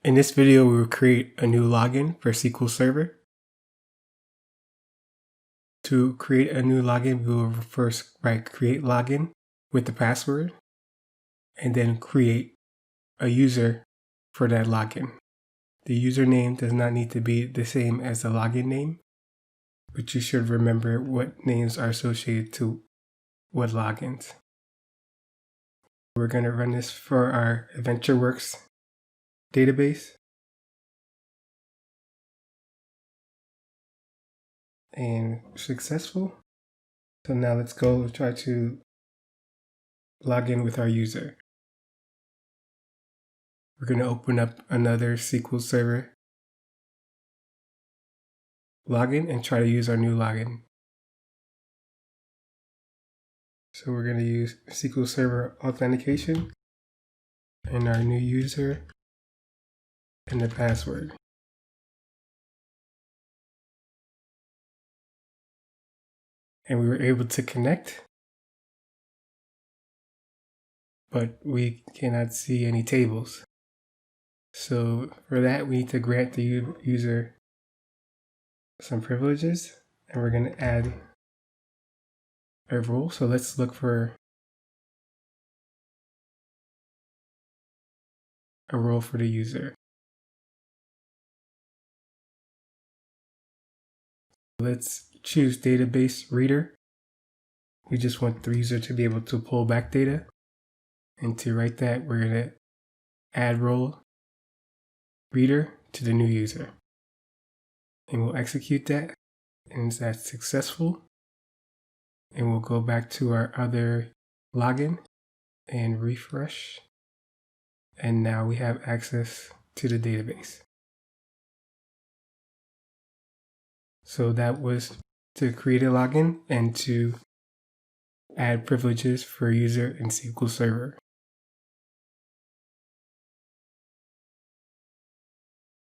In this video, we will create a new login for SQL Server. To create a new login, we will first write create login with the password and then create a user for that login. The username does not need to be the same as the login name, but you should remember what names are associated to what logins. We're going to run this for our AdventureWorks database. And successful. So now let's go try to log in with our user. We're going to open up another SQL Server login and try to use our new login. So we're going to use SQL Server authentication and our new user and the password. And we were able to connect, but we cannot see any tables. So for that, we need to grant the user some privileges, and we're going to add a role. So let's look for a role for the user. Let's choose database reader. We just want the user to be able to pull back data. And to write that, we're going to add role reader to the new user. And we'll execute that, and that's successful. And we'll go back to our other login and refresh. And now we have access to the database. So that was to create a login and to add privileges for a user in SQL Server.